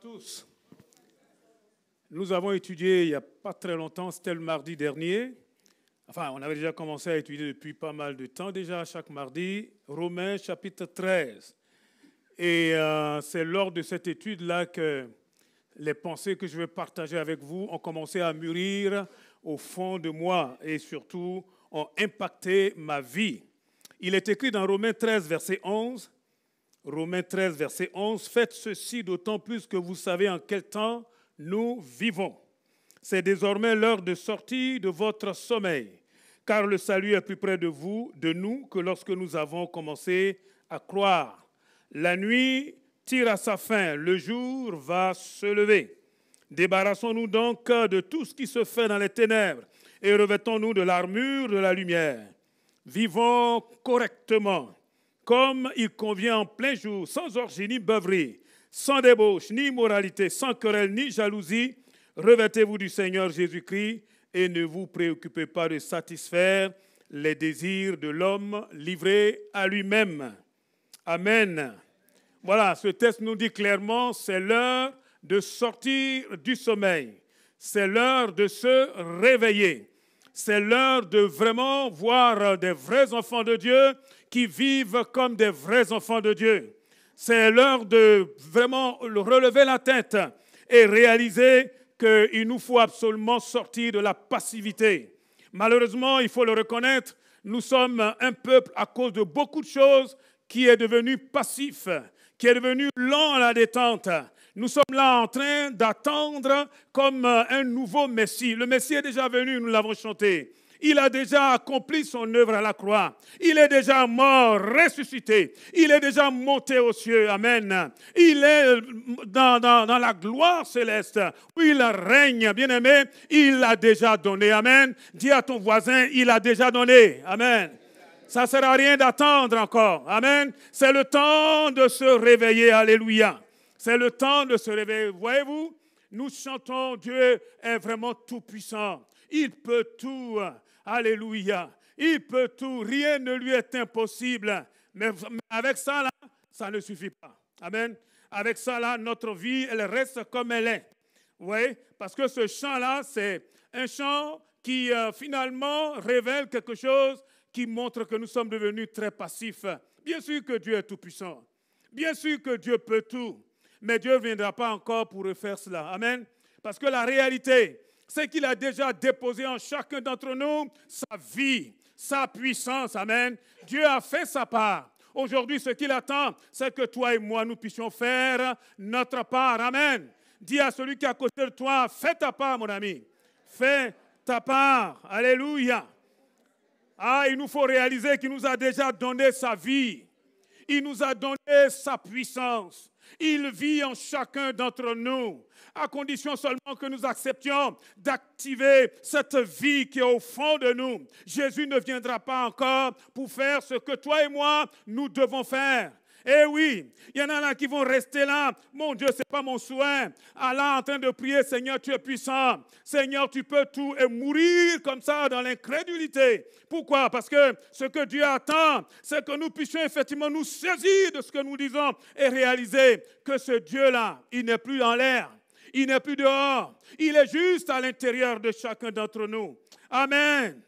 tous. Nous avons étudié il n'y a pas très longtemps, c'était le mardi dernier. Enfin, on avait déjà commencé à étudier depuis pas mal de temps déjà, chaque mardi, Romains chapitre 13. Et c'est lors de cette étude-là que les pensées que je vais partager avec vous ont commencé à mûrir au fond de moi et surtout ont impacté ma vie. Il est écrit dans Romains 13, verset 11, Romains 13, verset 11, « Faites ceci d'autant plus que vous savez en quel temps nous vivons. C'est désormais l'heure de sortir de votre sommeil, car le salut est plus près de vous, de nous, que lorsque nous avons commencé à croire. La nuit tire à sa fin, le jour va se lever. Débarrassons-nous donc de tout ce qui se fait dans les ténèbres et revêtons-nous de l'armure de la lumière. Vivons correctement, comme il convient en plein jour, sans orgie ni beuverie, sans débauche ni immoralité, sans querelle ni jalousie. Revêtez-vous du Seigneur Jésus-Christ et ne vous préoccupez pas de satisfaire les désirs de l'homme livré à lui-même. » Amen. Voilà, ce texte nous dit clairement, c'est l'heure de sortir du sommeil. C'est l'heure de se réveiller. C'est l'heure de vraiment voir des vrais enfants de Dieu qui vivent comme des vrais enfants de Dieu. C'est l'heure de vraiment relever la tête et réaliser qu'il nous faut absolument sortir de la passivité. Malheureusement, il faut le reconnaître, nous sommes un peuple à cause de beaucoup de choses qui est devenu passif, qui est devenu lent à la détente. Nous sommes là en train d'attendre comme un nouveau Messie. Le Messie est déjà venu, nous l'avons chanté. Il a déjà accompli son œuvre à la croix. Il est déjà mort, ressuscité. Il est déjà monté aux cieux. Amen. Il est dans la gloire céleste où il règne. Bien-aimé, il l'a déjà donné. Amen. Dis à ton voisin, il a déjà donné. Amen. Ça ne sert à rien d'attendre encore. Amen. C'est le temps de se réveiller. Alléluia. C'est le temps de se réveiller. Voyez-vous, nous chantons, Dieu est vraiment tout-puissant. Il peut tout. Alléluia. Il peut tout. Rien ne lui est impossible. Mais avec ça, là, ça ne suffit pas. Amen. Avec ça, là, notre vie, elle reste comme elle est. Vous voyez? Parce que ce chant-là, c'est un chant qui, finalement, révèle quelque chose qui montre que nous sommes devenus très passifs. Bien sûr que Dieu est tout-puissant. Bien sûr que Dieu peut tout. Mais Dieu ne viendra pas encore pour refaire cela. Amen. Parce que la réalité, c'est qu'il a déjà déposé en chacun d'entre nous sa vie, sa puissance. Amen. Dieu a fait sa part. Aujourd'hui, ce qu'il attend, c'est que toi et moi, nous puissions faire notre part. Amen. Dis à celui qui est à côté de toi, fais ta part, mon ami. Fais ta part. Alléluia. Ah, il nous faut réaliser qu'il nous a déjà donné sa vie. Il nous a donné sa puissance. Il vit en chacun d'entre nous, à condition seulement que nous acceptions d'activer cette vie qui est au fond de nous. Jésus ne viendra pas encore pour faire ce que toi et moi, nous devons faire. Eh oui, il y en a là qui vont rester là. Mon Dieu, ce n'est pas mon souhait. Allah en train de prier, Seigneur, tu es puissant. Seigneur, tu peux tout. Et mourir comme ça dans l'incrédulité. Pourquoi? Parce que ce que Dieu attend, c'est que nous puissions effectivement nous saisir de ce que nous disons et réaliser que ce Dieu-là, il n'est plus dans l'air. Il n'est plus dehors. Il est juste à l'intérieur de chacun d'entre nous. Amen.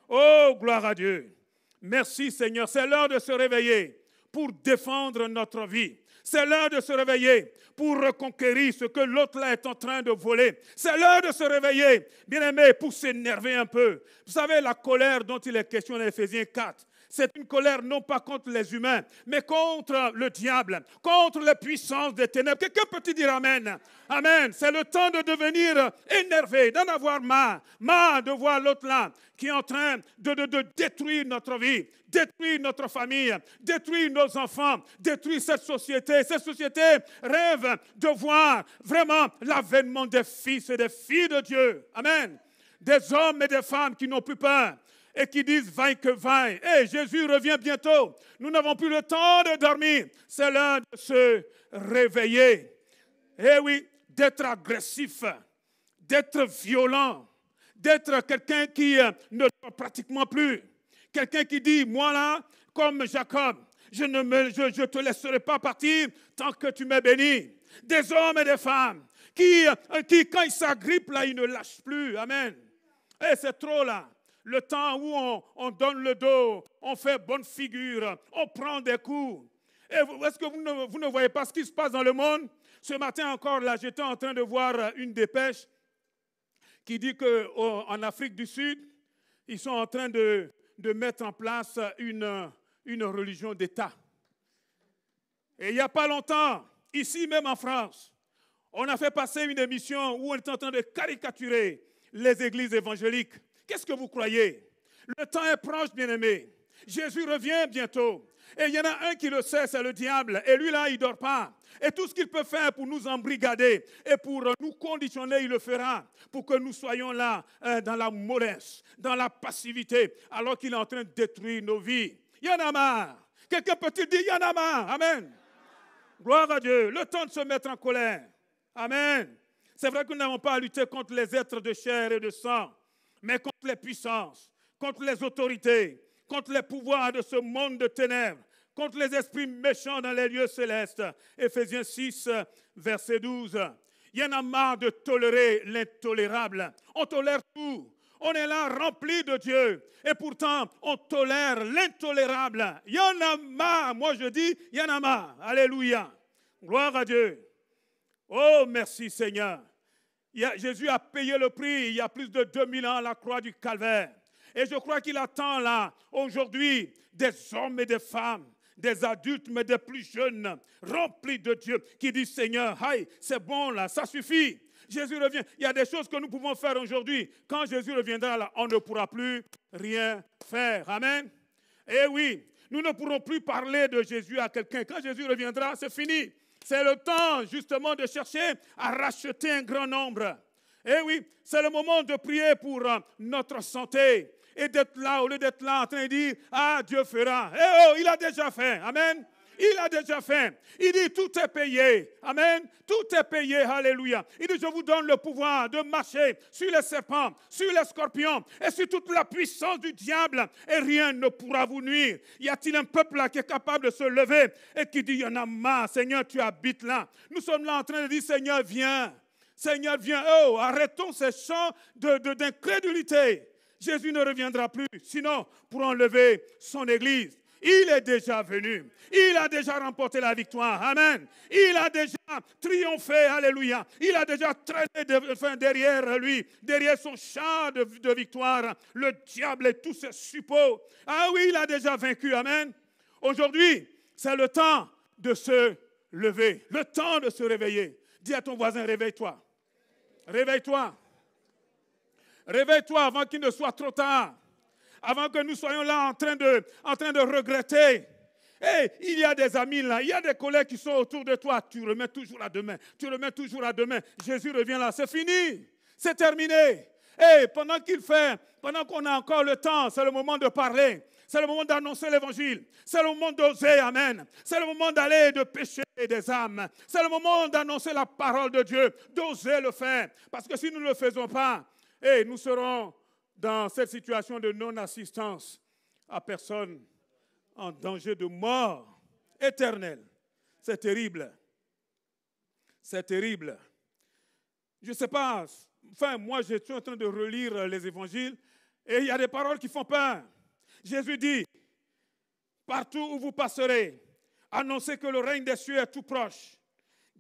Oh, gloire à Dieu. Merci, Seigneur. C'est l'heure de se réveiller pour défendre notre vie. C'est l'heure de se réveiller pour reconquérir ce que l'autre là est en train de voler. C'est l'heure de se réveiller, bien-aimé, pour s'énerver un peu. Vous savez, la colère dont il est question dans Éphésiens 4, c'est une colère non pas contre les humains, mais contre le diable, contre les puissances des ténèbres. Quelqu'un peut-il dire Amen? Amen. C'est le temps de devenir énervé, d'en avoir marre de voir l'autre là qui est en train de détruire notre vie, détruire notre famille, détruire nos enfants, détruire cette société. Cette société rêve de voir vraiment l'avènement des fils et des filles de Dieu. Amen. Des hommes et des femmes qui n'ont plus peur et qui disent vaille que vaille. Et Jésus revient bientôt. Nous n'avons plus le temps de dormir. C'est l'heure de se réveiller. Eh oui, d'être agressif, d'être violent, d'être quelqu'un qui ne dort pratiquement plus. Quelqu'un qui dit, moi là, comme Jacob, je ne te laisserai pas partir tant que tu m'es béni. Des hommes et des femmes qui quand ils s'agrippent, là, ils ne lâchent plus. Amen. Et c'est trop là. Le temps où on donne le dos, on fait bonne figure, on prend des coups. Et est-ce que vous ne voyez pas ce qui se passe dans le monde? Ce matin encore, là, j'étais en train de voir une dépêche qui dit qu'en Afrique du Sud, ils sont en train de mettre en place une religion d'État. Et il n'y a pas longtemps, ici même en France, on a fait passer une émission où on est en train de caricaturer les églises évangéliques. Qu'est-ce que vous croyez? Le temps est proche, bien-aimés. Jésus revient bientôt. Et il y en a un qui le sait, c'est le diable. Et lui, là, il ne dort pas. Et tout ce qu'il peut faire pour nous embrigader et pour nous conditionner, il le fera. Pour que nous soyons là, dans la mollesse, dans la passivité, alors qu'il est en train de détruire nos vies. Il y en a marre. Quelqu'un peut-il dire, il y en a marre? Amen. Gloire à Dieu. Le temps de se mettre en colère. Amen. C'est vrai que nous n'avons pas à lutter contre les êtres de chair et de sang, mais contre les puissances, contre les autorités, contre les pouvoirs de ce monde de ténèbres, contre les esprits méchants dans les lieux célestes. Éphésiens 6, verset 12. Il y en a marre de tolérer l'intolérable. On tolère tout. On est là rempli de Dieu. Et pourtant, on tolère l'intolérable. Il y en a marre. Moi, je dis, il y en a marre. Alléluia. Gloire à Dieu. Oh, merci Seigneur. Jésus a payé le prix il y a plus de 2000 ans à la croix du Calvaire. Et je crois qu'il attend là, aujourd'hui, des hommes et des femmes, des adultes, mais des plus jeunes, remplis de Dieu, qui disent, Seigneur, aïe, c'est bon là, ça suffit. Jésus revient. Il y a des choses que nous pouvons faire aujourd'hui. Quand Jésus reviendra là, on ne pourra plus rien faire. Amen. Eh oui, nous ne pourrons plus parler de Jésus à quelqu'un. Quand Jésus reviendra, c'est fini. C'est le temps, justement, de chercher à racheter un grand nombre. Eh oui, c'est le moment de prier pour notre santé. Et d'être là, au lieu d'être là en train de dire, ah, Dieu fera. Eh oh, il a déjà fait. Amen. Il a déjà fait. Il dit, tout est payé. Amen. Tout est payé. Alléluia. Il dit, je vous donne le pouvoir de marcher sur les serpents, sur les scorpions et sur toute la puissance du diable. Et rien ne pourra vous nuire. Y a-t-il un peuple là qui est capable de se lever et qui dit, il y en a marre, Seigneur, tu habites là. Nous sommes là en train de dire, Seigneur, viens. Seigneur, viens. Oh, arrêtons ces chants d'incrédulité. Jésus ne reviendra plus, sinon pour enlever son église. Il est déjà venu. Il a déjà remporté la victoire. Amen. Il a déjà triomphé. Alléluia. Il a déjà traîné derrière lui, derrière son char de victoire, le diable et tous ses suppôts. Ah oui, il a déjà vaincu. Amen. Aujourd'hui, c'est le temps de se lever, le temps de se réveiller. Dis à ton voisin, réveille-toi. Réveille-toi. Réveille-toi avant qu'il ne soit trop tard. Avant que nous soyons là en train de regretter. Hey, il y a des amis là, il y a des collègues qui sont autour de toi. Tu remets toujours à demain. Tu remets toujours à demain. Jésus revient là, c'est fini. C'est terminé. Hey, pendant qu'on a encore le temps, c'est le moment de parler. C'est le moment d'annoncer l'évangile. C'est le moment d'oser, amen. C'est le moment d'aller et de pécher des âmes. C'est le moment d'annoncer la parole de Dieu, d'oser le faire. Parce que si nous ne le faisons pas, hey, nous serons dans cette situation de non-assistance à personne en danger de mort éternelle. C'est terrible. C'est terrible. Je ne sais pas, enfin, moi, je suis en train de relire les évangiles et il y a des paroles qui font peur. Jésus dit, partout où vous passerez, annoncez que le règne des cieux est tout proche.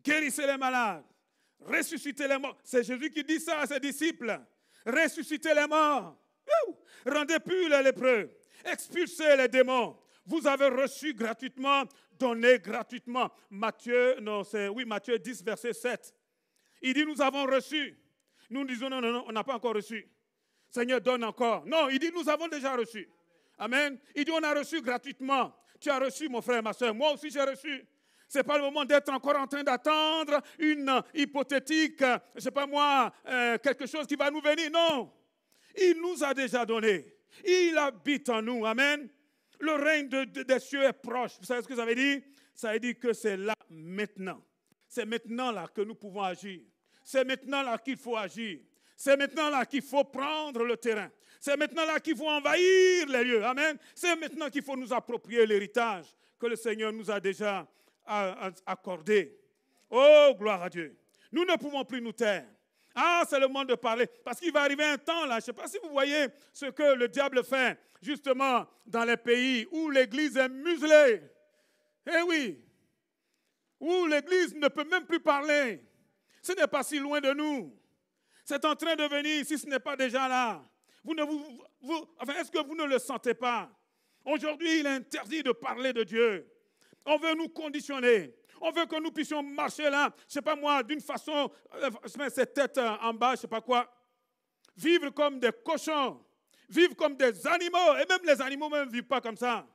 Guérissez les malades, ressuscitez les morts. C'est Jésus qui dit ça à ses disciples. Ressuscitez les morts, rendez purs les lépreux, expulsez les démons. Vous avez reçu gratuitement, donnez gratuitement. Matthieu 10, verset 7. Il dit, nous avons reçu. Nous disons, non, on n'a pas encore reçu. Seigneur, donne encore. Non, il dit, nous avons déjà reçu. Amen. Il dit, on a reçu gratuitement. Tu as reçu, mon frère, ma soeur. Moi aussi, j'ai reçu. Ce n'est pas le moment d'être encore en train d'attendre une hypothétique, je ne sais pas moi, quelque chose qui va nous venir. Non. Il nous a déjà donné. Il habite en nous. Amen. Le règne des cieux est proche. Vous savez ce que ça veut dire? Ça veut dire que c'est là maintenant. C'est maintenant là que nous pouvons agir. C'est maintenant là qu'il faut agir. C'est maintenant là qu'il faut prendre le terrain. C'est maintenant là qu'il faut envahir les lieux. Amen. C'est maintenant qu'il faut nous approprier l'héritage que le Seigneur nous a déjà accordé. Oh, gloire à Dieu. Nous ne pouvons plus nous taire. Ah, c'est le moment de parler. Parce qu'il va arriver un temps là, je ne sais pas si vous voyez ce que le diable fait, justement, dans les pays où l'Église est muselée. Eh oui, où l'Église ne peut même plus parler. Ce n'est pas si loin de nous. C'est en train de venir, si ce n'est pas déjà là. Est-ce que vous ne le sentez pas? Aujourd'hui, il est interdit de parler de Dieu. On veut nous conditionner. On veut que nous puissions marcher là, je ne sais pas moi, d'une façon, je mets cette tête en bas, je ne sais pas quoi. Vivre comme des cochons, vivre comme des animaux, et même les animaux ne vivent pas comme ça.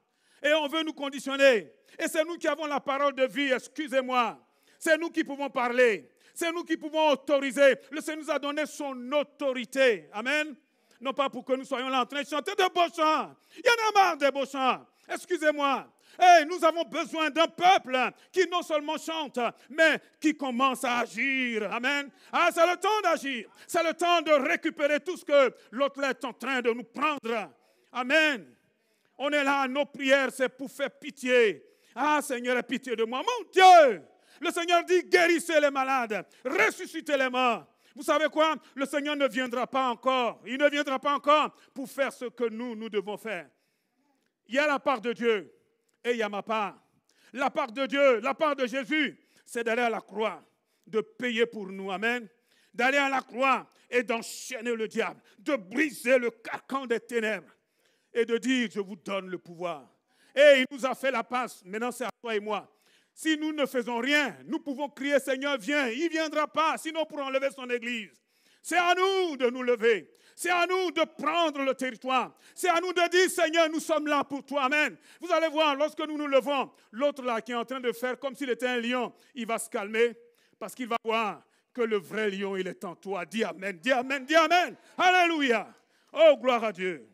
Et on veut nous conditionner. Et c'est nous qui avons la parole de vie, excusez-moi. C'est nous qui pouvons parler. C'est nous qui pouvons autoriser. Le Seigneur nous a donné son autorité. Amen. Non pas pour que nous soyons là en train de chanter de beaux chants. Il y en a marre des beaux chants. Excusez-moi. Hey, nous avons besoin d'un peuple qui non seulement chante, mais qui commence à agir. Amen. Ah, c'est le temps d'agir. C'est le temps de récupérer tout ce que l'autre est en train de nous prendre. Amen. On est là, nos prières, c'est pour faire pitié. Ah, Seigneur, aie pitié de moi. Mon Dieu, le Seigneur dit, guérissez les malades, ressuscitez les morts. Vous savez quoi? Le Seigneur ne viendra pas encore. Il ne viendra pas encore pour faire ce que nous devons faire. Il y a la part de Dieu. Et il y a ma part. La part de Dieu, la part de Jésus, c'est d'aller à la croix, de payer pour nous. Amen. D'aller à la croix et d'enchaîner le diable, de briser le carcan des ténèbres et de dire, je vous donne le pouvoir. Et il nous a fait la passe. Maintenant, c'est à toi et moi. Si nous ne faisons rien, nous pouvons crier, Seigneur, viens. Il ne viendra pas, sinon pour enlever son église. C'est à nous de nous lever. C'est à nous de prendre le territoire. C'est à nous de dire, Seigneur, nous sommes là pour toi. Amen. Vous allez voir, lorsque nous nous levons, l'autre là qui est en train de faire comme s'il était un lion, il va se calmer parce qu'il va voir que le vrai lion, il est en toi. Dis Amen, dis Amen, dis Amen. Alléluia. Oh, gloire à Dieu.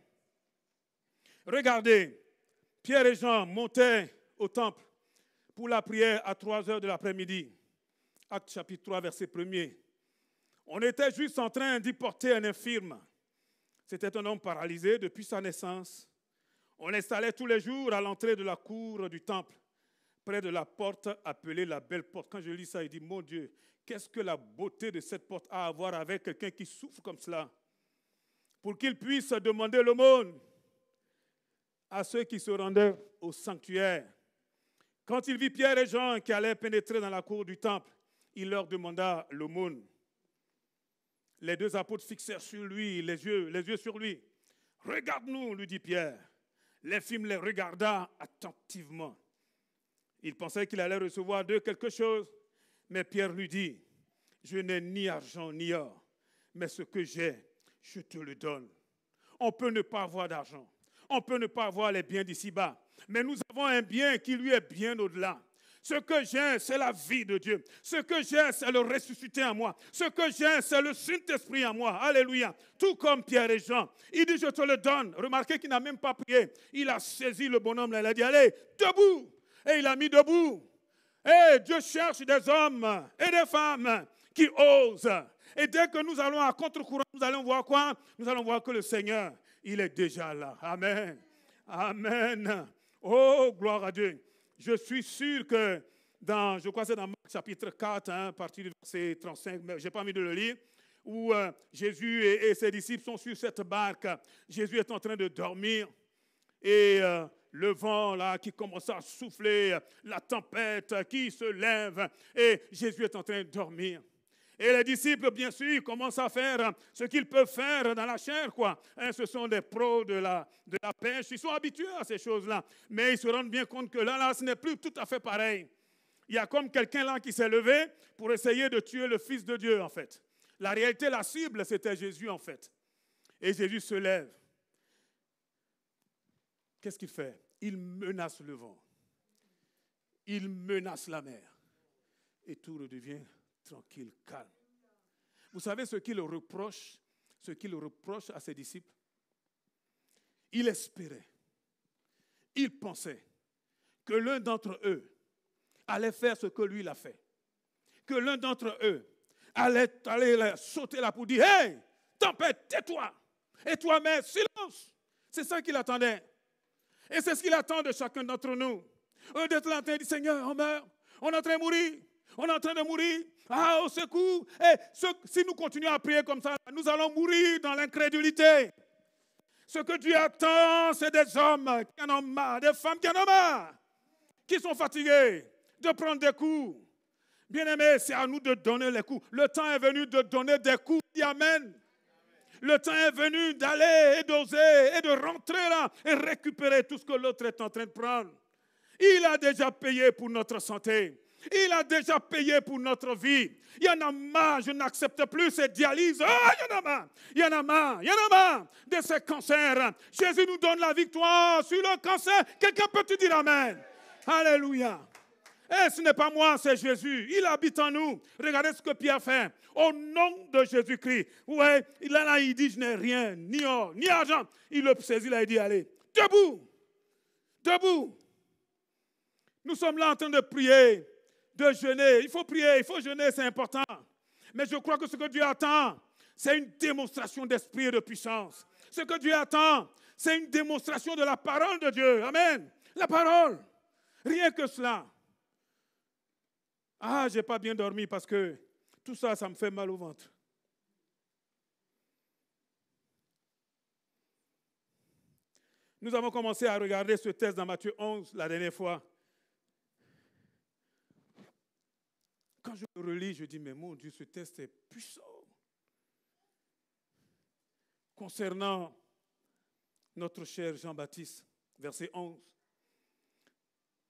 Regardez, Pierre et Jean montaient au temple pour la prière à 3 heures de l'après-midi. Acte chapitre 3, verset 1er. On était juste en train d'y porter un infirme. C'était un homme paralysé depuis sa naissance. On l'installait tous les jours à l'entrée de la cour du temple, près de la porte appelée la belle porte. Quand je lis ça, il dit, mon Dieu, qu'est-ce que la beauté de cette porte a à voir avec quelqu'un qui souffre comme cela? Pour qu'il puisse demander l'aumône à ceux qui se rendaient au sanctuaire. Quand il vit Pierre et Jean qui allaient pénétrer dans la cour du temple, il leur demanda l'aumône. Les deux apôtres fixèrent sur lui, les yeux sur lui. « Regarde-nous », lui dit Pierre. L'infirme les regarda attentivement. Il pensait qu'il allait recevoir d'eux quelque chose, mais Pierre lui dit, « Je n'ai ni argent ni or, mais ce que j'ai, je te le donne. » On peut ne pas avoir d'argent, on peut ne pas avoir les biens d'ici-bas, mais nous avons un bien qui lui est bien au-delà. Ce que j'ai, c'est la vie de Dieu. Ce que j'ai, c'est le ressuscité en moi. Ce que j'ai, c'est le Saint-Esprit en moi. Alléluia. Tout comme Pierre et Jean. Il dit, je te le donne. Remarquez qu'il n'a même pas prié. Il a saisi le bonhomme là. Il a dit, allez, debout. Et il a mis debout. Et Dieu cherche des hommes et des femmes qui osent. Et dès que nous allons à contre-courant, nous allons voir quoi? Nous allons voir que le Seigneur, il est déjà là. Amen. Amen. Oh, gloire à Dieu. Je suis sûr que je crois que c'est dans Marc chapitre 4, à partir du verset 35, mais je n'ai pas envie de le lire, où Jésus et ses disciples sont sur cette barque. Jésus est en train de dormir et le vent là qui commence à souffler, la tempête qui se lève et Jésus est en train de dormir. Et les disciples, bien sûr, commencent à faire ce qu'ils peuvent faire dans la chair, quoi. Ce sont des pros de la pêche. Ils sont habitués à ces choses-là. Mais ils se rendent bien compte que là, ce n'est plus tout à fait pareil. Il y a comme quelqu'un là qui s'est levé pour essayer de tuer le Fils de Dieu, en fait. La réalité, la cible, c'était Jésus, en fait. Et Jésus se lève. Qu'est-ce qu'il fait? Il menace le vent. Il menace la mer. Et tout redevient tranquille, calme. Vous savez ce qu'il reproche à ses disciples? Il espérait, il pensait que l'un d'entre eux allait faire ce que lui l'a fait. Que l'un d'entre eux allait sauter là pour dire, « Hey, tempête, tais-toi! Et toi, mais silence! » C'est ça qu'il attendait. Et c'est ce qu'il attend de chacun d'entre nous. D'être là en train de dire, « Seigneur, on meurt, on est en train de mourir. On est en train de mourir. Ah, au secours. Et si nous continuons à prier comme ça, nous allons mourir dans l'incrédulité. Ce que Dieu attend, c'est des hommes qui en ont marre, des femmes qui en ont marre, qui sont fatigués de prendre des coups. Bien-aimés, c'est à nous de donner les coups. Le temps est venu de donner des coups. Amen. Le temps est venu d'aller et d'oser et de rentrer là et récupérer tout ce que l'autre est en train de prendre. Il a déjà payé pour notre santé. Il a déjà payé pour notre vie. Il y en a marre, je n'accepte plus ces dialyses. Ah, il y en a marre, il y en a marre, il y en a marre de ces cancers. Jésus nous donne la victoire sur le cancer. Quelqu'un peut-te dire amen? Alléluia. Et ce n'est pas moi, c'est Jésus. Il habite en nous. Regardez ce que Pierre fait. Au nom de Jésus-Christ. Ouais, il dit, je n'ai rien, ni or, ni argent. Il le saisit là, il dit, allez, debout. Debout. Nous sommes là en train de prier, de jeûner. Il faut prier, il faut jeûner, c'est important. Mais je crois que ce que Dieu attend, c'est une démonstration d'esprit et de puissance. Ce que Dieu attend, c'est une démonstration de la parole de Dieu. Amen. La parole. Rien que cela. Ah, je n'ai pas bien dormi parce que tout ça, ça me fait mal au ventre. Nous avons commencé à regarder ce texte dans Matthieu 11 la dernière fois. Quand je le relis, je dis, mais mon Dieu, ce texte est puissant. Concernant notre cher Jean-Baptiste, verset 11.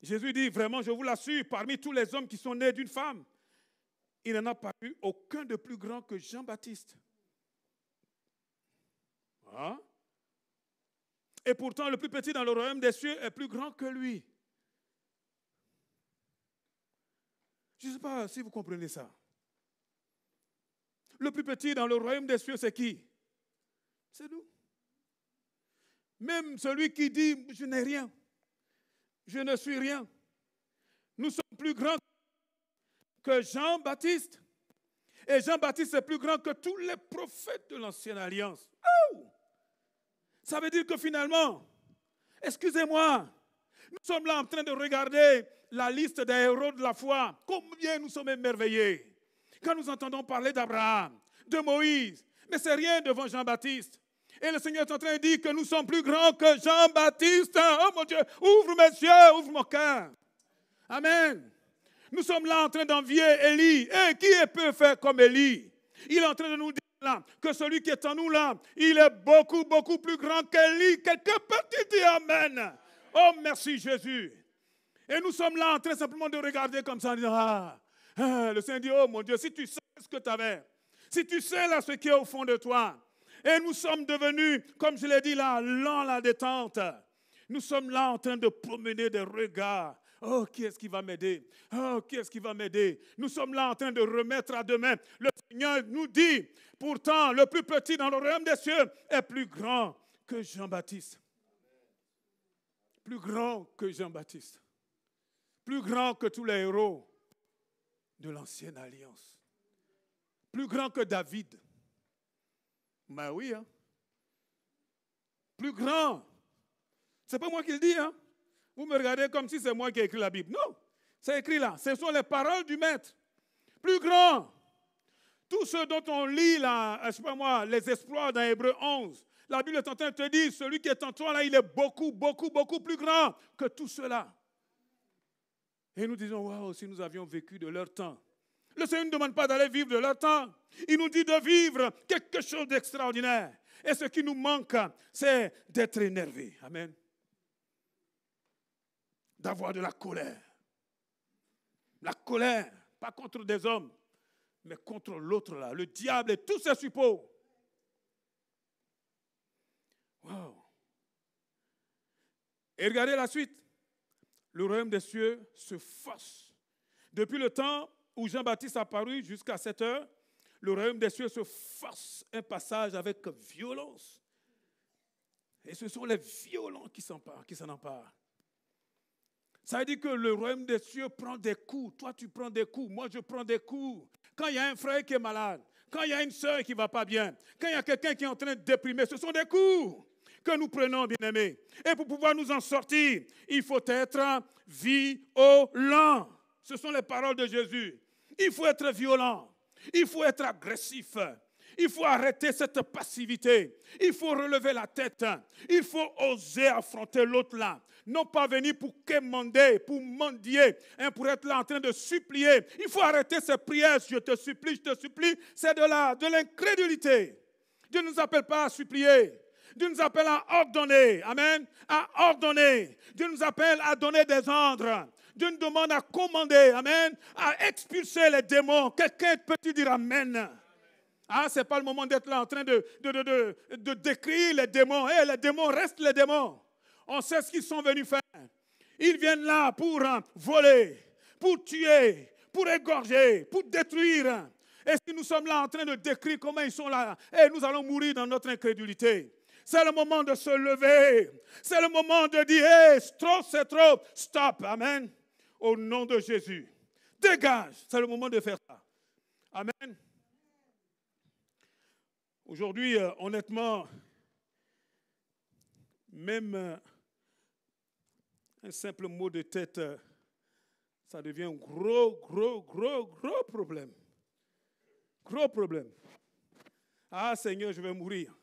Jésus dit, vraiment, je vous l'assure, parmi tous les hommes qui sont nés d'une femme, il n'en a pas eu aucun de plus grand que Jean-Baptiste. Hein? Et pourtant, le plus petit dans le royaume des cieux est plus grand que lui. Je ne sais pas si vous comprenez ça. Le plus petit dans le royaume des cieux, c'est qui? C'est nous. Même celui qui dit, je n'ai rien. Je ne suis rien. Nous sommes plus grands que Jean-Baptiste. Et Jean-Baptiste est plus grand que tous les prophètes de l'Ancienne Alliance. Oh! Ça veut dire que finalement, excusez-moi, nous sommes là en train de regarder la liste des héros de la foi. Combien nous sommes émerveillés quand nous entendons parler d'Abraham, de Moïse. Mais c'est rien devant Jean-Baptiste. Et le Seigneur est en train de dire que nous sommes plus grands que Jean-Baptiste. Oh mon Dieu, ouvre mes yeux, ouvre mon cœur. Amen. Nous sommes là en train d'envier Élie. Et qui peut faire comme Élie? Il est en train de nous dire là que celui qui est en nous là, il est beaucoup, beaucoup plus grand qu'Élie. Quelqu'un peut dire amen. Oh merci Jésus. Et nous sommes là en train simplement de regarder comme ça en disant, le Seigneur dit, oh mon Dieu, si tu sais ce que tu avais, si tu sais là ce qui est au fond de toi, et nous sommes devenus, comme je l'ai dit là, lents la détente. Nous sommes là en train de promener des regards. Oh, qui est-ce qui va m'aider? Oh, qui est-ce qui va m'aider? Nous sommes là en train de remettre à demain. Le Seigneur nous dit, pourtant, le plus petit dans le royaume des cieux est plus grand que Jean-Baptiste. Plus grand que Jean-Baptiste. Plus grand que tous les héros de l'Ancienne Alliance. Plus grand que David. Ben oui, hein. Plus grand. C'est pas moi qui le dis, hein. Vous me regardez comme si c'est moi qui ai écrit la Bible. Non, c'est écrit là. Ce sont les paroles du Maître. Plus grand. Tout ce dont on lit là, je sais pas moi, les exploits dans Hébreux 11. La Bible est en train de te dire, celui qui est en toi là, il est beaucoup, beaucoup, beaucoup plus grand que tout cela. Et nous disons, waouh, si nous avions vécu de leur temps. Le Seigneur ne demande pas d'aller vivre de leur temps. Il nous dit de vivre quelque chose d'extraordinaire. Et ce qui nous manque, c'est d'être énervé. Amen. D'avoir de la colère. La colère, pas contre des hommes, mais contre l'autre là, le diable et tous ses suppôts. Wow. Et regardez la suite. Le royaume des cieux se force. Depuis le temps où Jean-Baptiste a apparu jusqu'à cette heure, le royaume des cieux se force un passage avec violence. Et ce sont les violents qui s'en emparent. Ça veut dire que le royaume des cieux prend des coups. Toi, tu prends des coups. Moi, je prends des coups. Quand il y a un frère qui est malade, quand il y a une sœur qui ne va pas bien, quand il y a quelqu'un qui est en train de déprimer, ce sont des coups que nous prenons, bien-aimés. Et pour pouvoir nous en sortir, il faut être violent. Ce sont les paroles de Jésus. Il faut être violent. Il faut être agressif. Il faut arrêter cette passivité. Il faut relever la tête. Il faut oser affronter l'autre là. Non pas venir pour quémander, pour mendier, pour être là en train de supplier. Il faut arrêter ces prières. Je te supplie. C'est de l'incrédulité. Dieu ne nous appelle pas à supplier. Dieu nous appelle à ordonner. Amen. À ordonner. Dieu nous appelle à donner des ordres. Dieu nous demande à commander. Amen. À expulser les démons. Quelqu'un peut-il dire Amen? Ah, ce n'est pas le moment d'être là en train de décrire les démons. Les démons restent les démons. On sait ce qu'ils sont venus faire. Ils viennent là pour voler, pour tuer, pour égorger, pour détruire. Et si nous sommes là en train de décrire comment ils sont là, nous allons mourir dans notre incrédulité. C'est le moment de se lever. C'est le moment de dire, trop, c'est trop. Stop. Amen. Au nom de Jésus. Dégage. C'est le moment de faire ça. Amen. Aujourd'hui, honnêtement, même un simple mot de tête, ça devient un gros problème. Gros problème. Ah Seigneur, je vais mourir.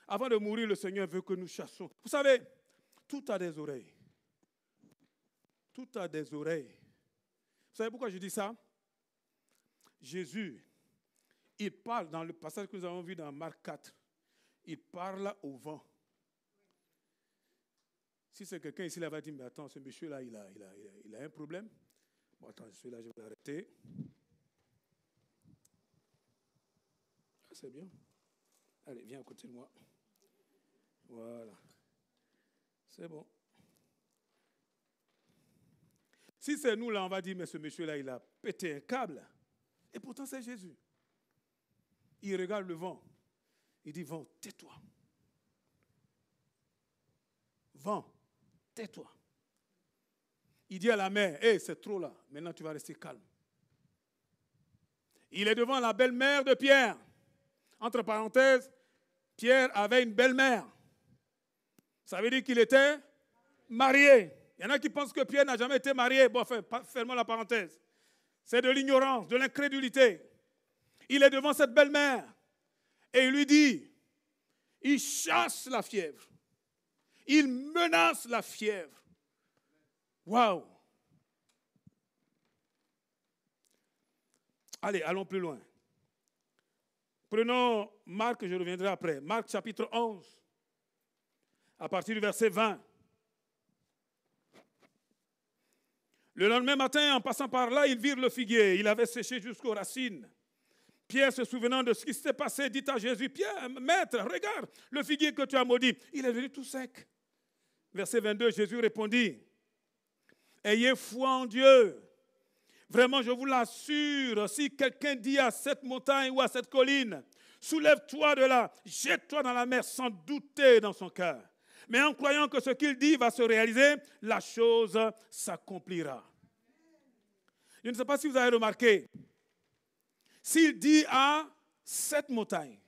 Avant de mourir, le Seigneur veut que nous chassions. Vous savez, tout a des oreilles. Tout a des oreilles. Vous savez pourquoi je dis ça? Jésus, il parle dans le passage que nous avons vu dans Marc 4. Il parle au vent. Si c'est quelqu'un ici, il va dire, mais attends, ce monsieur-là, il a un problème. Bon, attends, celui-là, je vais l'arrêter. Ah, c'est bien. Allez, viens à côté de moi. Voilà. C'est bon. Si c'est nous, là, on va dire, mais ce monsieur-là, il a pété un câble. Et pourtant, c'est Jésus. Il regarde le vent. Il dit, vent, tais-toi. Vent, tais-toi. Il dit à la mer, c'est trop là. Maintenant, tu vas rester calme. Il est devant la belle-mère de Pierre. Entre parenthèses, Pierre avait une belle-mère. Ça veut dire qu'il était marié. Il y en a qui pensent que Pierre n'a jamais été marié. Bon, fermons la parenthèse. C'est de l'ignorance, de l'incrédulité. Il est devant cette belle-mère et il lui dit, il chasse la fièvre. Il menace la fièvre. Waouh! Allez, allons plus loin. Prenons Marc, je reviendrai après. Marc chapitre 11, à partir du verset 20. Le lendemain matin, en passant par là, ils virent le figuier. Il avait séché jusqu'aux racines. Pierre, se souvenant de ce qui s'était passé, dit à Jésus, Pierre, maître, regarde le figuier que tu as maudit. Il est devenu tout sec. Verset 22, Jésus répondit, ayez foi en Dieu. Vraiment, je vous l'assure, si quelqu'un dit à cette montagne ou à cette colline, soulève-toi de là, jette-toi dans la mer sans douter dans son cœur. Mais en croyant que ce qu'il dit va se réaliser, la chose s'accomplira. Je ne sais pas si vous avez remarqué, s'il dit à cette montagne,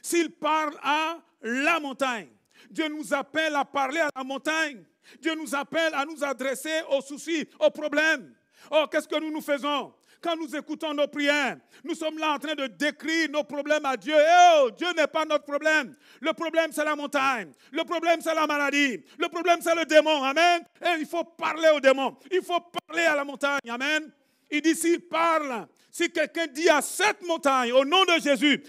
s'il parle à la montagne, Dieu nous appelle à parler à la montagne. Dieu nous appelle à nous adresser aux soucis, aux problèmes. Oh, qu'est-ce que nous faisons? Quand nous écoutons nos prières, nous sommes là en train de décrire nos problèmes à Dieu. Oh, Dieu n'est pas notre problème. Le problème, c'est la montagne. Le problème, c'est la maladie. Le problème, c'est le démon. Amen. Et il faut parler au démon. Il faut parler à la montagne. Amen. Il dit, s'il parle, si quelqu'un dit à cette montagne, au nom de Jésus,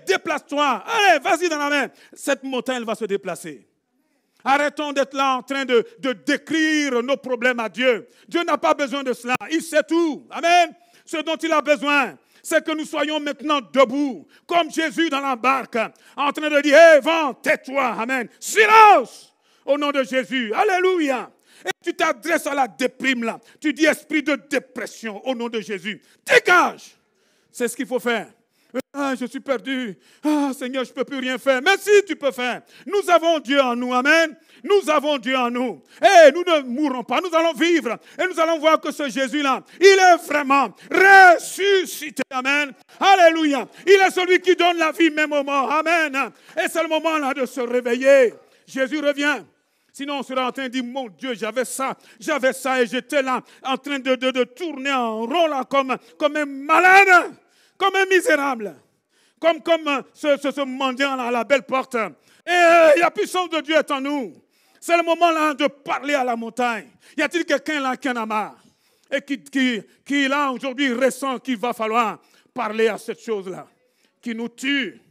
déplace-toi. Allez, vas-y dans la main. Cette montagne, elle va se déplacer. Arrêtons d'être là en train de décrire nos problèmes à Dieu. Dieu n'a pas besoin de cela. Il sait tout. Amen. Ce dont il a besoin, c'est que nous soyons maintenant debout, comme Jésus dans la barque, en train de dire, vent, tais-toi. Amen. Silence au nom de Jésus. Alléluia. Et tu t'adresses à la déprime là. Tu dis, esprit de dépression, au nom de Jésus. Dégage. C'est ce qu'il faut faire. Ah, je suis perdu. Ah, Seigneur, je ne peux plus rien faire. Mais si, tu peux faire. Nous avons Dieu en nous. Amen. Nous avons Dieu en nous. Et nous ne mourrons pas. Nous allons vivre. Et nous allons voir que ce Jésus-là, il est vraiment ressuscité. Amen. Alléluia. Il est celui qui donne la vie même au mort. Amen. Et c'est le moment là de se réveiller. Jésus revient. Sinon, on sera en train de dire, mon Dieu, j'avais ça et j'étais là en train de tourner en rond là, comme un malade, comme un misérable, comme ce mendiant là à la belle porte. Et la puissance de Dieu est en nous. C'est le moment là de parler à la montagne. Y a-t-il quelqu'un là qui en a marre et qui là aujourd'hui ressent qu'il va falloir parler à cette chose-là, qui nous tue,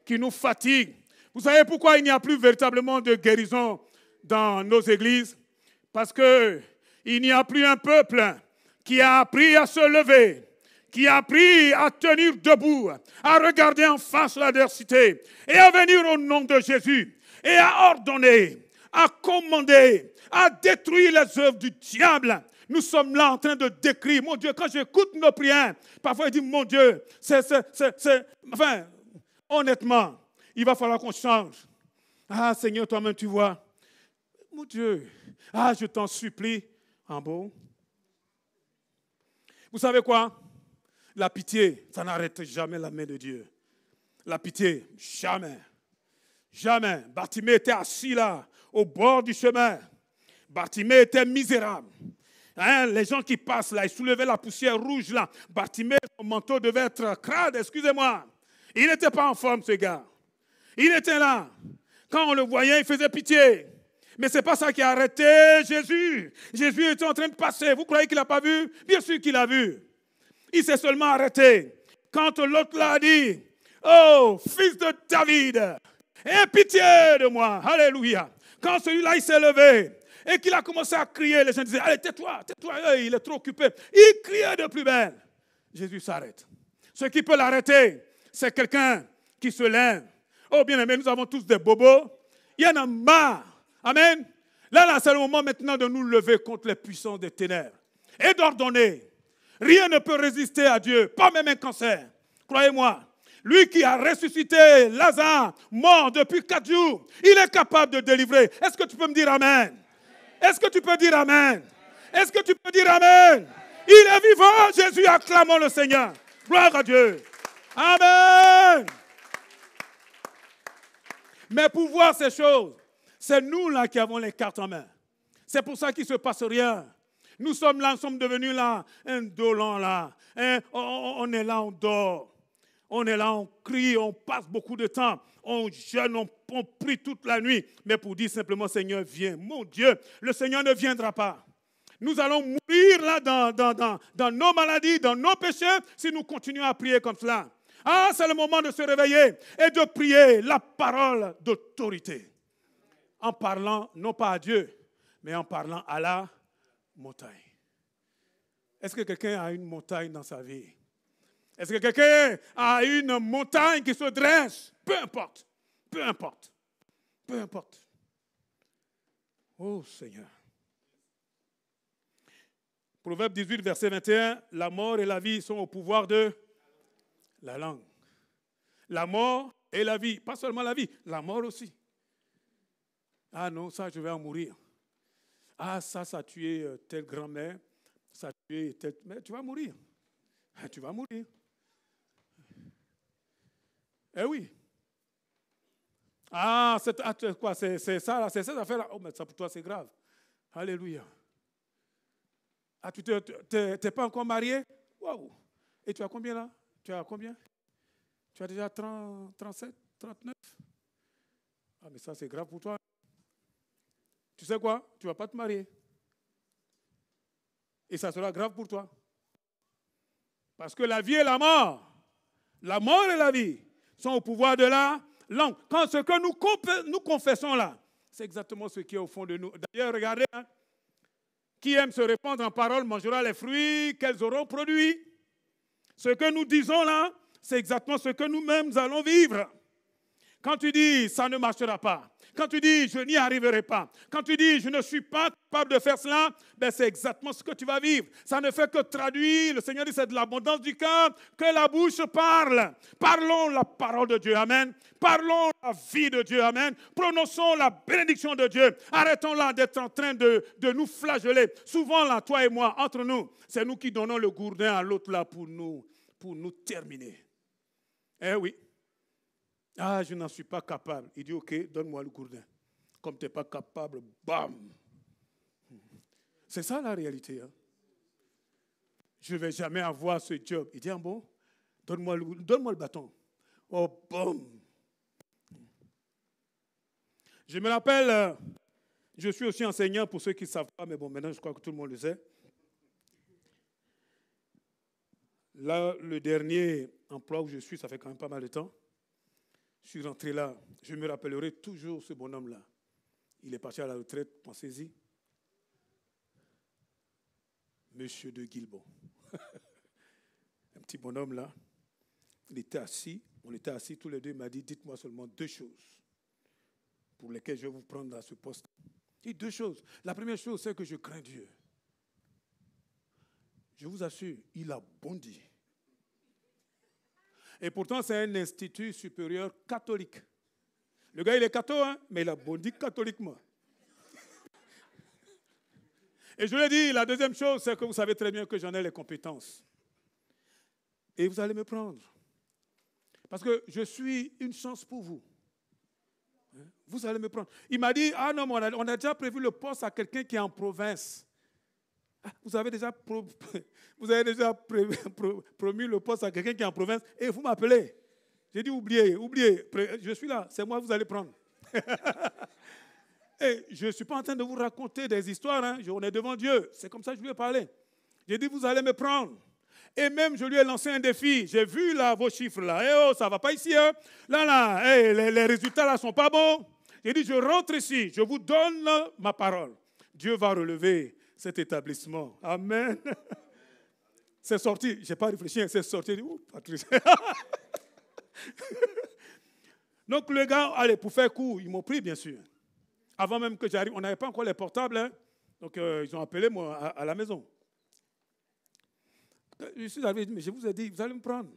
qui nous fatigue? Vous savez pourquoi il n'y a plus véritablement de guérison dans nos églises? Parce qu'il n'y a plus un peuple qui a appris à se lever, qui a appris à tenir debout, à regarder en face l'adversité et à venir au nom de Jésus et à ordonner, à commander, à détruire les œuvres du diable. Nous sommes là en train de décrire. Mon Dieu, quand j'écoute nos prières, parfois je dis, mon Dieu, enfin, honnêtement, il va falloir qu'on change. Ah, Seigneur, toi-même, tu vois. Mon Dieu, je t'en supplie. En bon. Vous savez quoi? La pitié, ça n'arrête jamais la main de Dieu. La pitié, jamais. Jamais. Bartimée était assis là, au bord du chemin. Bartimée était misérable. Les gens qui passent là, ils soulevaient la poussière rouge là. Bartimée, son manteau devait être crade, excusez-moi. Il n'était pas en forme, ce gars. Il était là. Quand on le voyait, il faisait pitié. Mais ce n'est pas ça qui a arrêté Jésus. Jésus était en train de passer. Vous croyez qu'il n'a pas vu? Bien sûr qu'il a vu. Il s'est seulement arrêté. Quand l'autre l'a dit, oh, fils de David, aie pitié de moi. Alléluia. Quand celui-là, il s'est levé et qu'il a commencé à crier, les gens disaient, allez, tais-toi, il est trop occupé. Il criait de plus belle. Jésus s'arrête. Ce qui peut l'arrêter, c'est quelqu'un qui se lève. Oh, bien aimé, nous avons tous des bobos. Il y en a marre. Amen. Là, c'est le moment maintenant de nous lever contre les puissances des ténèbres et d'ordonner. Rien ne peut résister à Dieu, pas même un cancer. Croyez-moi, lui qui a ressuscité Lazare, mort depuis 4 jours, il est capable de délivrer. Est-ce que tu peux me dire Amen? Est-ce que tu peux dire Amen? Est-ce que tu peux dire Amen? Il est vivant, Jésus, acclamons le Seigneur. Gloire à Dieu. Amen. Mais pour voir ces choses, c'est nous là qui avons les cartes en main. C'est pour ça qu'il ne se passe rien. Nous sommes là, nous sommes devenus là, indolents là. On est là, on dort. On est là, on crie, on passe beaucoup de temps. On jeûne, on prie toute la nuit. Mais pour dire simplement, Seigneur, viens. Mon Dieu, le Seigneur ne viendra pas. Nous allons mourir là dans nos maladies, dans nos péchés, si nous continuons à prier comme cela. Ah, c'est le moment de se réveiller et de prier la parole d'autorité. En parlant, non pas à Dieu, mais en parlant à la montagne. Est-ce que quelqu'un a une montagne dans sa vie? Est-ce que quelqu'un a une montagne qui se dresse? Peu importe. Peu importe. Peu importe. Oh Seigneur. Proverbe 18, verset 21. La mort et la vie sont au pouvoir de la langue. La mort et la vie. Pas seulement la vie, la mort aussi. Ah non, ça, je vais en mourir. Ah, ça a tué telle grand-mère. Ça a tué telle... Mais tu vas mourir. Tu vas mourir. Eh oui. Ah, c'est quoi? C'est ça, là, c'est cette affaire-là. Oh, mais ça pour toi, c'est grave. Alléluia. Ah, tu n'es pas encore marié? Waouh. Et tu as combien là? Tu as combien? Tu as déjà 30, 37, 39? Ah, mais ça, c'est grave pour toi. Tu sais quoi? Tu ne vas pas te marier. Et ça sera grave pour toi. Parce que la vie et la mort et la vie, sont au pouvoir de la langue. Quand ce que nous confessons là, c'est exactement ce qui est au fond de nous. D'ailleurs, regardez, qui aime se répandre en parole mangera les fruits qu'elles auront produits. Ce que nous disons là, c'est exactement ce que nous-mêmes allons vivre. Quand tu dis, ça ne marchera pas. Quand tu dis, je n'y arriverai pas. Quand tu dis, je ne suis pas capable de faire cela, ben c'est exactement ce que tu vas vivre. Ça ne fait que traduire. Le Seigneur dit, c'est de l'abondance du cœur que la bouche parle. Parlons la parole de Dieu, amen. Parlons la vie de Dieu, amen. Prononçons la bénédiction de Dieu. Arrêtons là d'être en train de nous flageller. Souvent là, toi et moi, entre nous, c'est nous qui donnons le gourdin à l'autre là pour nous terminer. Eh oui. Ah, je n'en suis pas capable. Il dit, ok, donne-moi le gourdin. Comme tu n'es pas capable, bam. C'est ça la réalité. Hein? Je ne vais jamais avoir ce job. Il dit, ah bon, donne-moi le bâton. Oh, bam. Je me rappelle, je suis aussi enseignant pour ceux qui ne savent pas, mais bon, maintenant je crois que tout le monde le sait. Là, le dernier emploi où je suis, ça fait quand même pas mal de temps. Je suis rentré là, je me rappellerai toujours ce bonhomme-là. Il est parti à la retraite, pensez-y. Monsieur de Guilbon. Un petit bonhomme là. Il était assis, on était assis tous les deux, il m'a dit, dites-moi seulement 2 choses pour lesquelles je vais vous prendre à ce poste. Il dit 2 choses. La première chose, c'est que je crains Dieu. Je vous assure, il a bondi. Et pourtant, c'est un institut supérieur catholique. Le gars, il est catho, hein, mais il a bondi catholiquement. Et je lui ai dit, la deuxième chose, c'est que vous savez très bien que j'en ai les compétences. Et vous allez me prendre. Parce que je suis une chance pour vous. Vous allez me prendre. Il m'a dit, ah non, mais on a déjà prévu le poste à quelqu'un qui est en province. Vous avez déjà promis le poste à quelqu'un qui est en province et vous m'appelez. J'ai dit, oubliez, je suis là, c'est moi que vous allez prendre. Et je ne suis pas en train de vous raconter des histoires, hein. On est devant Dieu, c'est comme ça que je lui ai parlé. J'ai dit, vous allez me prendre. Et même, je lui ai lancé un défi. J'ai vu là vos chiffres là. Eh oh, ça ne va pas ici. Hein. Là, les résultats là ne sont pas bons. J'ai dit, je rentre ici, je vous donne ma parole. Dieu va relever cet établissement. Amen. C'est sorti. Je n'ai pas réfléchi, c'est sorti. Oh, Patrice. Donc, les gars, allez, pour faire court, ils m'ont pris, bien sûr. Avant même que j'arrive, on n'avait pas encore les portables. Hein. Donc, ils ont appelé moi à la maison. Je suis arrivé, mais je vous ai dit, vous allez me prendre.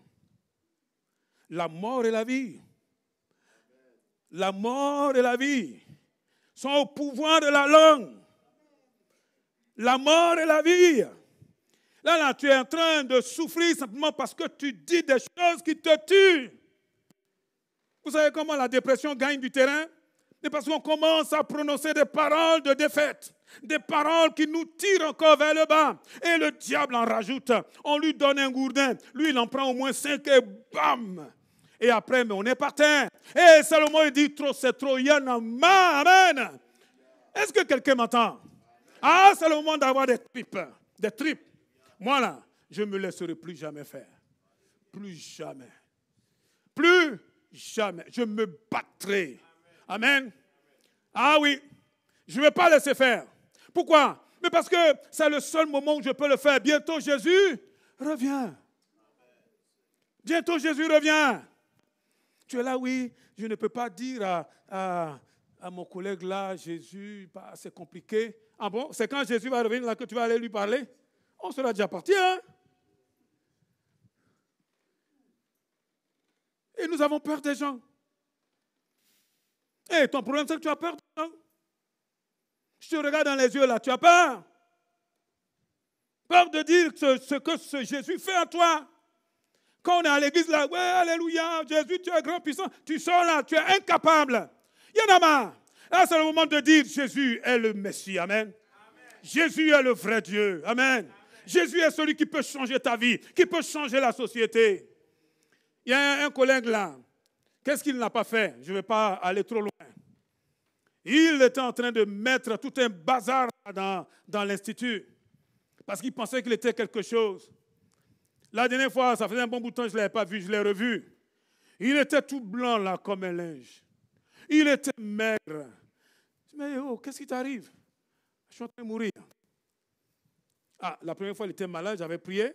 La mort et la vie. La mort et la vie sont au pouvoir de la langue. La mort et la vie. Là, tu es en train de souffrir simplement parce que tu dis des choses qui te tuent. Vous savez comment la dépression gagne du terrain? C'est parce qu'on commence à prononcer des paroles de défaite. Des paroles qui nous tirent encore vers le bas. Et le diable en rajoute. On lui donne un gourdin. Lui, il en prend au moins 5 et bam! Et après, mais on est par terre. Et Salomon, il dit, trop, c'est trop. Il y en a marre. Amen. Est-ce que quelqu'un m'entend? Ah, c'est le moment d'avoir des tripes. Des tripes. Moi, là, je ne me laisserai plus jamais faire. Plus jamais. Plus jamais. Je me battrai. Amen. Ah oui. Je ne vais pas laisser faire. Pourquoi? Mais parce que c'est le seul moment où je peux le faire. Bientôt, Jésus revient. Bientôt, Jésus revient. Tu es là, oui. Je ne peux pas dire à mon collègue là, Jésus, c'est compliqué. Ah bon? C'est quand Jésus va revenir là que tu vas aller lui parler? On sera déjà parti, hein? Et nous avons peur des gens. Et ton problème, c'est que tu as peur des gens. Je te regarde dans les yeux là, tu as peur. Peur de dire ce que ce Jésus fait à toi. Quand on est à l'église là, ouais, alléluia, Jésus, tu es grand puissant. Tu sors là, tu es incapable. Il y en a marre. Là, c'est le moment de dire Jésus est le Messie. Amen. Amen. Jésus est le vrai Dieu. Amen. Amen. Jésus est celui qui peut changer ta vie, qui peut changer la société. Il y a un collègue là. Qu'est-ce qu'il n'a pas fait? Je ne vais pas aller trop loin. Il était en train de mettre tout un bazar dans l'institut parce qu'il pensait qu'il était quelque chose. La dernière fois, ça faisait un bon bout de temps que je ne l'avais pas vu, je l'ai revu. Il était tout blanc là comme un linge. Il était maigre. Je me dis, oh, qu'est-ce qui t'arrive? Je suis en train de mourir. Ah, la première fois, il était malade, j'avais prié.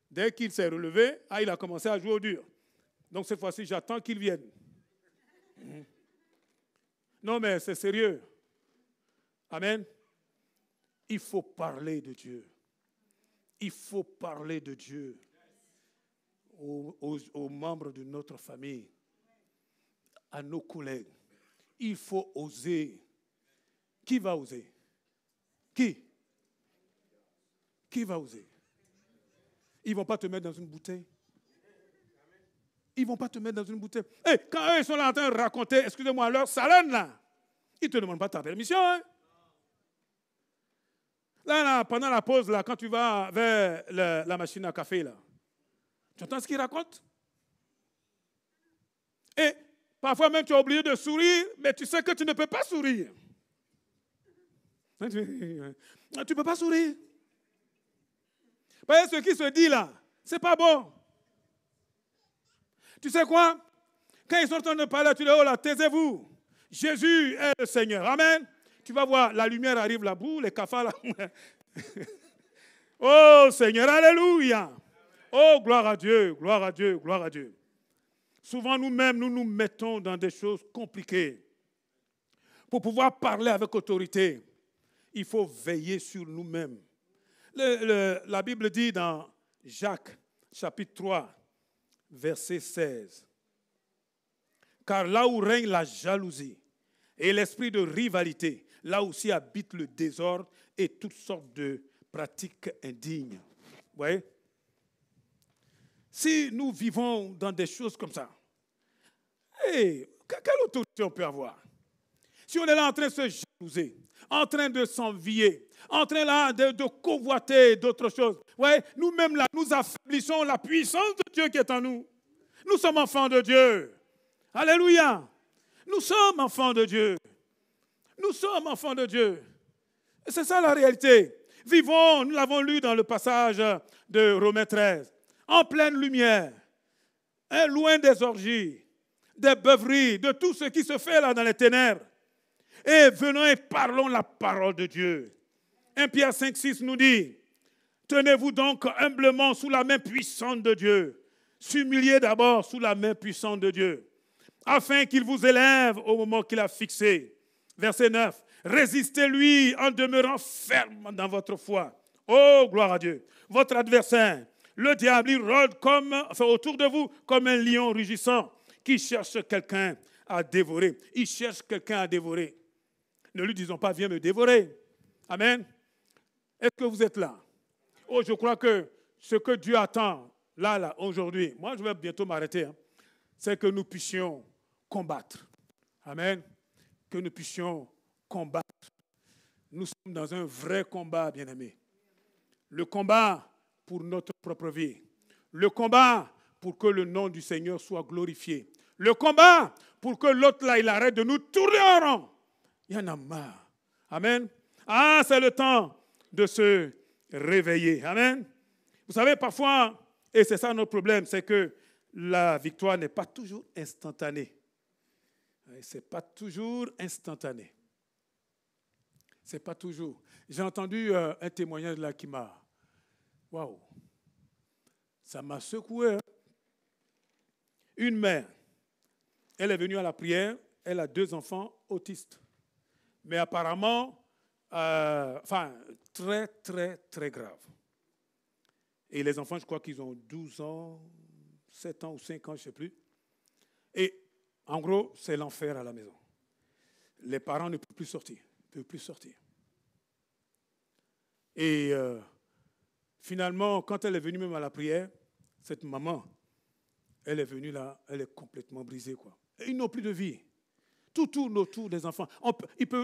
Dès qu'il s'est relevé, il a commencé à jouer au dur. Donc cette fois-ci, j'attends qu'il vienne. Non, mais c'est sérieux. Amen. Il faut parler de Dieu. Il faut parler de Dieu aux membres de notre famille, à nos collègues. Il faut oser. Qui va oser? Qui va oser? Ils ne vont pas te mettre dans une bouteille. Ils ne vont pas te mettre dans une bouteille. Hey, quand eux ils sont là en train de raconter, excusez-moi, leur salade là, Il ne te demande pas ta permission. Hein? Là, pendant la pause, là, quand tu vas vers la machine à café, là, tu entends ce qu'il raconte? Et parfois même, tu es obligé de sourire, mais tu sais que tu ne peux pas sourire. Tu ne peux pas sourire. Parce que ce qui se dit là, ce n'est pas bon. Tu sais quoi? Quand ils sont en train de parler, tu dis, oh là, taisez-vous. Jésus est le Seigneur. Amen. Tu vas voir, la lumière arrive là-bas, les cafards là. Oh Seigneur, alléluia. Oh, gloire à Dieu, gloire à Dieu, gloire à Dieu. Souvent, nous-mêmes, nous nous mettons dans des choses compliquées. Pour pouvoir parler avec autorité, il faut veiller sur nous-mêmes. La Bible dit dans Jacques, chapitre 3, verset 16. Car là où règne la jalousie et l'esprit de rivalité, là aussi habite le désordre et toutes sortes de pratiques indignes. Vous voyez? Si nous vivons dans des choses comme ça, quelle autorité on peut avoir? Si on est là en train de se jalouser, en train de s'envier, en train là de convoiter d'autres choses, ouais, nous-mêmes là, nous affaiblissons la puissance de Dieu qui est en nous. Nous sommes enfants de Dieu. Alléluia. Nous sommes enfants de Dieu. Nous sommes enfants de Dieu. Et c'est ça la réalité. Vivons, nous l'avons lu dans le passage de Romains 13, en pleine lumière, loin des orgies, des beuveries, de tout ce qui se fait là dans les ténèbres. Et venons et parlons la parole de Dieu. 1 Pierre 5, 6 nous dit, tenez-vous donc humblement sous la main puissante de Dieu. S'humiliez d'abord sous la main puissante de Dieu, afin qu'il vous élève au moment qu'il a fixé. Verset 9. Résistez-lui en demeurant ferme dans votre foi. Oh, gloire à Dieu. Votre adversaire, le diable, il rôde autour de vous comme un lion rugissant qui cherche quelqu'un à dévorer. Il cherche quelqu'un à dévorer. Ne lui disons pas, viens me dévorer. Amen. Est-ce que vous êtes là? Oh, je crois que ce que Dieu attend, là, aujourd'hui, moi je vais bientôt m'arrêter, c'est que nous puissions combattre. Amen. Que nous puissions combattre. Nous sommes dans un vrai combat, bien-aimés. Le combat pour notre propre vie. Le combat pour que le nom du Seigneur soit glorifié. Le combat pour que l'autre là, il arrête de nous tourner en rond. Il y en a marre. Amen. Ah, c'est le temps de se réveiller. Amen. Vous savez, parfois, et c'est ça notre problème, c'est que la victoire n'est pas toujours instantanée. Ce n'est pas toujours instantané. Ce n'est pas toujours. J'ai entendu un témoignage là qui m'a... Waouh! Ça m'a secoué. Une mère, elle est venue à la prière, elle a 2 enfants autistes. Mais apparemment, très, très, très grave. Et les enfants, je crois qu'ils ont 12 ans, 7 ans ou 5 ans, je ne sais plus. Et en gros, c'est l'enfer à la maison. Les parents ne peuvent plus sortir. Ne peuvent plus sortir. Et finalement, quand elle est venue même à la prière, cette maman, elle est venue là, elle est complètement brisée, quoi. Et ils n'ont plus de vie. Tout tourne autour des enfants.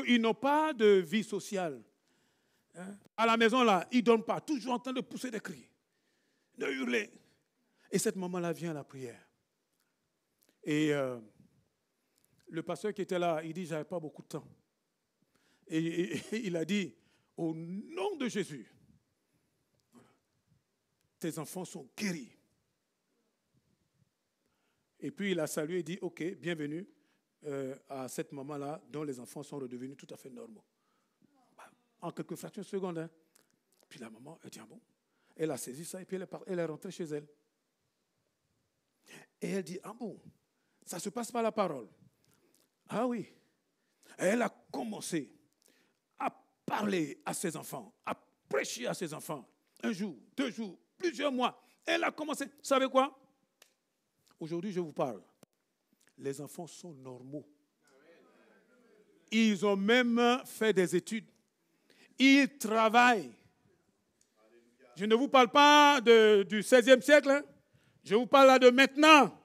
Ils n'ont pas de vie sociale. Hein? À la maison, là, ils ne dorment pas. Toujours en train de pousser des cris, de hurler. Et cette maman-là vient à la prière. Et le pasteur qui était là, il dit, j'avais pas beaucoup de temps. Et il a dit, au nom de Jésus, tes enfants sont guéris. Et puis il a salué et dit, ok, bienvenue à cette maman-là dont les enfants sont redevenus tout à fait normaux. En quelques fractions de secondes. Hein. Puis la maman, elle dit, ah bon? Elle a saisi ça et puis elle est rentrée chez elle. Et elle dit, ah bon, ça se passe par la parole. Ah oui. Et elle a commencé à parler à ses enfants, à prêcher à ses enfants. 1 jour, 2 jours, plusieurs mois. Elle a commencé. Vous savez quoi? Aujourd'hui, je vous parle. Les enfants sont normaux. Ils ont même fait des études. Ils travaillent. Je ne vous parle pas du XVIe siècle. Hein? Je vous parle là de maintenant.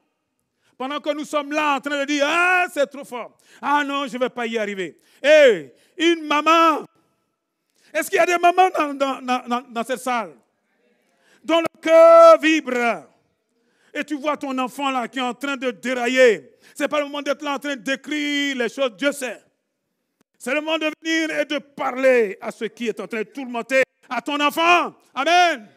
Pendant que nous sommes là en train de dire, ah, c'est trop fort. Ah non, je ne vais pas y arriver. Hé, une maman. Est-ce qu'il y a des mamans dans cette salle dont le cœur vibre? Et tu vois ton enfant là qui est en train de dérailler. Ce n'est pas le moment d'être là en train d'écrire les choses, Dieu sait. C'est le moment de venir et de parler à ce qui est en train de tourmenter à ton enfant. Amen.